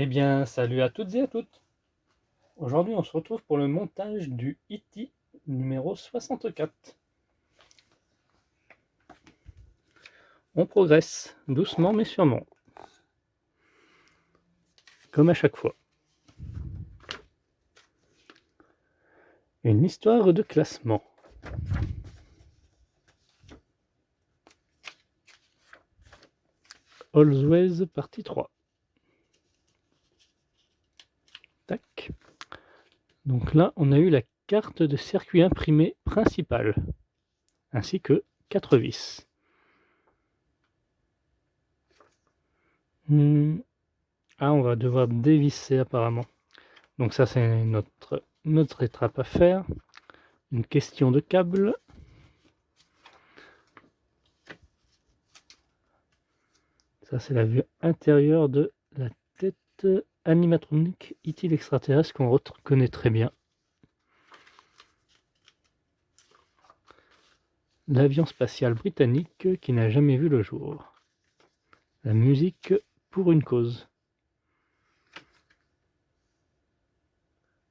Eh bien, salut à toutes et à toutes. Aujourd'hui, on se retrouve pour le montage du E.T. numéro 64. On progresse, doucement mais sûrement. Comme à chaque fois. Une histoire de classement. Always partie 3. Tac. Donc là, on a eu la carte de circuit imprimé principale, ainsi que 4 vis. Ah, on va devoir dévisser apparemment. Donc ça, c'est notre étape à faire. Une question de câble. Ça, c'est la vue intérieure de la tête animatronique E.T. l'extraterrestre qu'on reconnaît très bien. L'avion spatial britannique qui n'a jamais vu le jour. La musique pour une cause.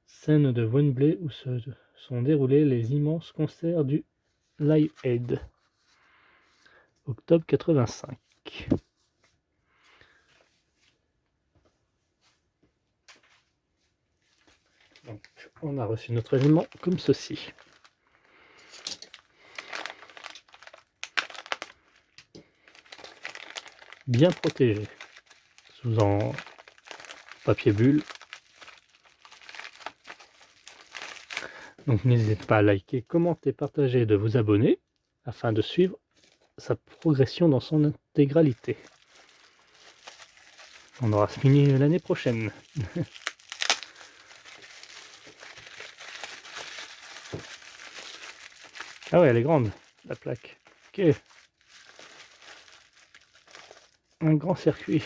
Scène de Wembley où se sont déroulés les immenses concerts du Live Aid. Octobre 85. Donc, on a reçu notre élément comme ceci. Bien protégé, sous en papier bulle. Donc n'hésitez pas à liker, commenter, partager et de vous abonner afin de suivre sa progression dans son intégralité. On aura fini l'année prochaine. Ah ouais, elle est grande, la plaque. Ok. Un grand circuit.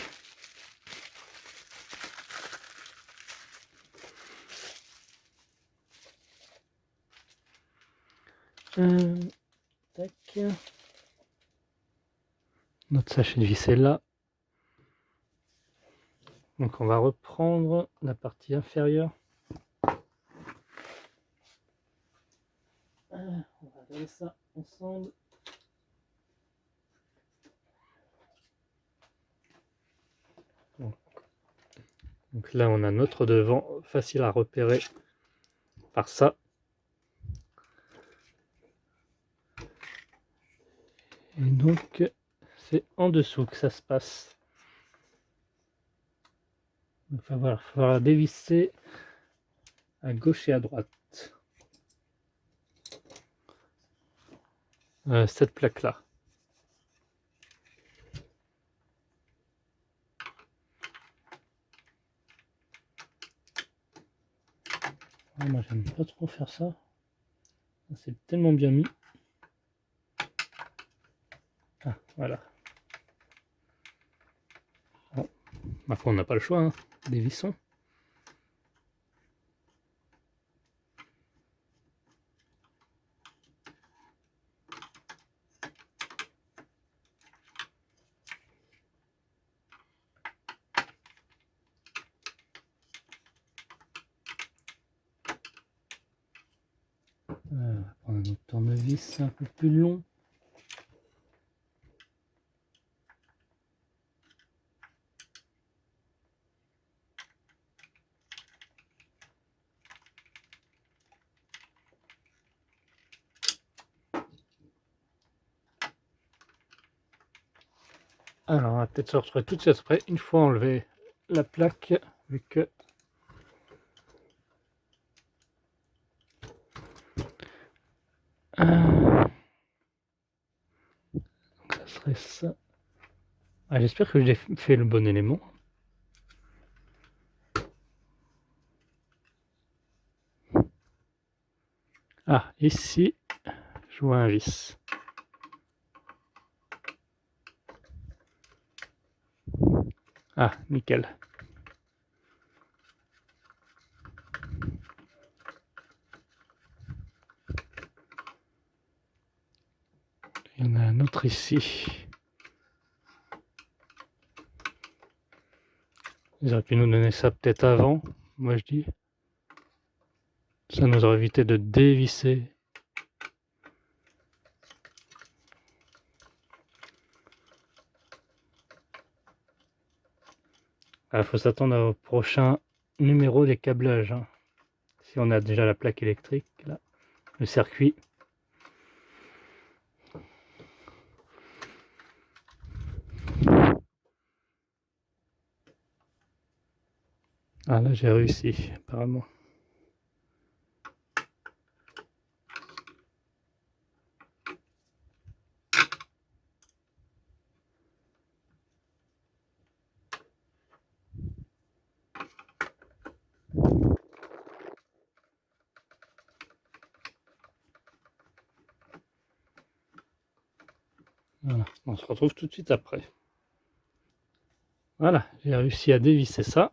Tac. Notre sachet de vis est là. Donc on va reprendre la partie inférieure. On va regarder ça ensemble. Donc là on a notre devant, facile à repérer par ça. Et donc c'est en dessous que ça se passe. Il va falloir dévisser à gauche et à droite. Cette plaque là. Ah, moi j'aime pas trop faire ça. C'est tellement bien mis. Ah voilà. Bon, ma foi on n'a pas le choix, hein. Des vissons. On va prendre un autre tournevis un peu plus long. Alors, on va peut-être se retrouver tout de suite après, une fois enlevé la plaque, vu que donc ça serait ça. Ah, j'espère que j'ai fait le bon élément. Ah, ici, je vois un vis. Ah, nickel. Il y en a un autre ici. Ils auraient pu nous donner ça peut-être avant, moi je dis. Ça nous aurait évité de dévisser. Il faut s'attendre au prochain numéro des câblages. Hein. Si on a déjà la plaque électrique, là, le circuit. Ah là j'ai réussi apparemment. Voilà, on se retrouve tout de suite après. Voilà, j'ai réussi à dévisser ça.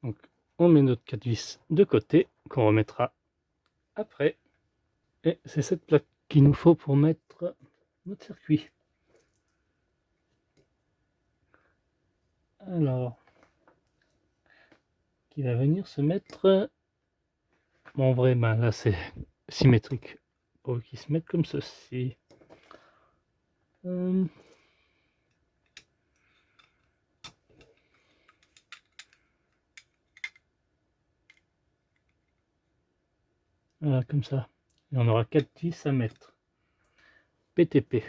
Donc on met notre 4 vis de côté, qu'on remettra après. Et c'est cette plaque qu'il nous faut pour mettre notre circuit. Alors, qui va venir se mettre... Bon, en vrai, ben là c'est symétrique. Pour qu'il se mette comme ceci. Voilà, comme ça. Et on aura 4 vis à mettre. PTP.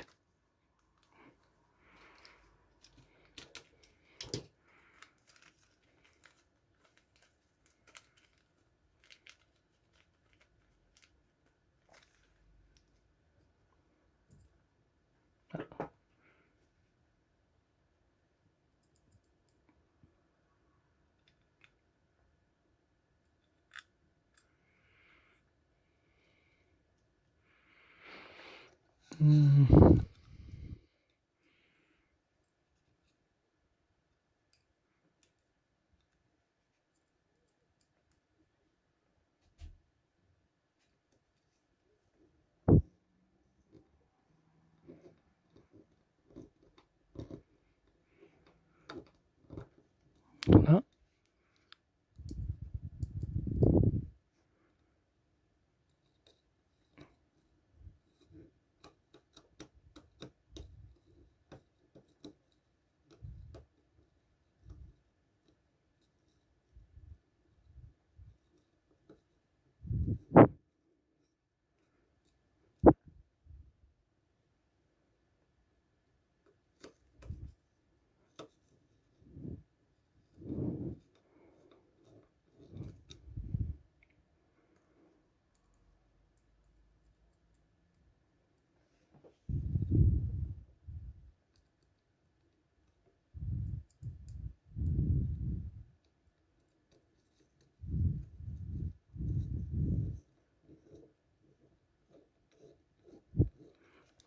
Voilà.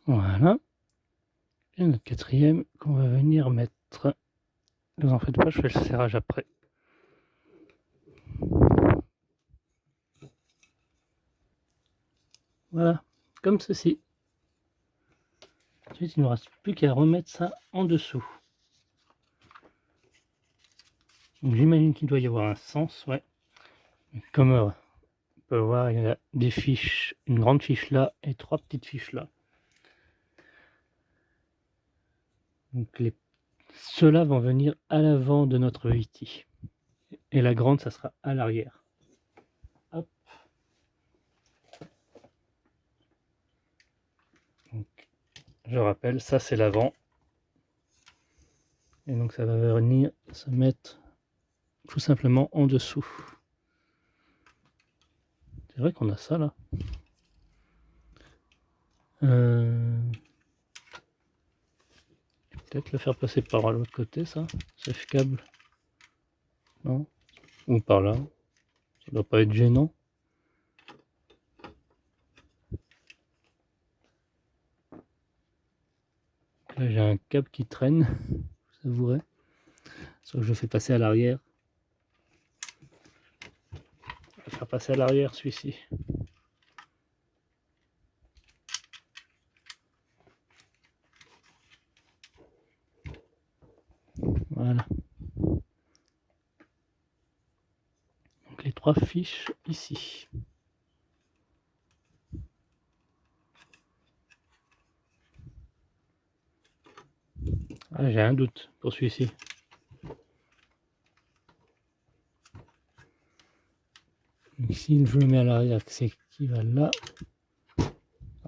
Voilà. Et notre quatrième qu'on va venir mettre. Ne vous en faites pas, je fais le serrage après. Voilà, comme ceci. Ensuite, il ne nous reste plus qu'à remettre ça en dessous. J'imagine qu'il doit y avoir un sens, ouais. Comme on peut voir, il y a des fiches, une grande fiche là et 3 petites fiches là. Donc ceux-là vont venir à l'avant de notre VT. Et la grande, ça sera à l'arrière. Hop. Donc, je rappelle, ça c'est l'avant. Et donc ça va venir se mettre tout simplement en dessous. C'est vrai qu'on a ça là. Peut-être le faire passer par l'autre côté, ça. Safe câble. Non. Ou par là. Ça doit pas être gênant. Là j'ai un câble qui traîne. Vous savourez. Sauf que je le fais passer à l'arrière. Je vais faire passer à l'arrière celui-ci. Voilà. les 3 fiches ici. Ah, j'ai un doute pour celui-ci. Ici, je le mets à l'arrière, c'est qui va là.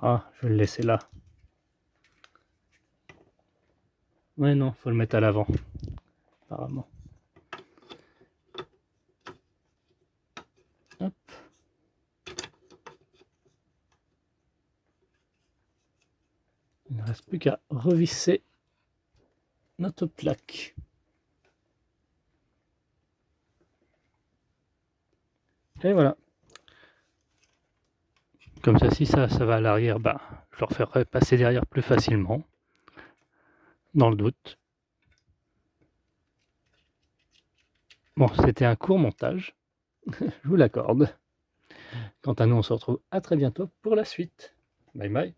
Ah, je vais le laisser là. Ouais, non, faut le mettre à l'avant, apparemment. Hop. Il ne reste plus qu'à revisser notre plaque. Et voilà. Comme ça, si ça va à l'arrière, bah, je le referai passer derrière plus facilement. Dans le doute. Bon, c'était un court montage. Je vous l'accorde. Quant à nous, on se retrouve à très bientôt pour la suite. Bye bye.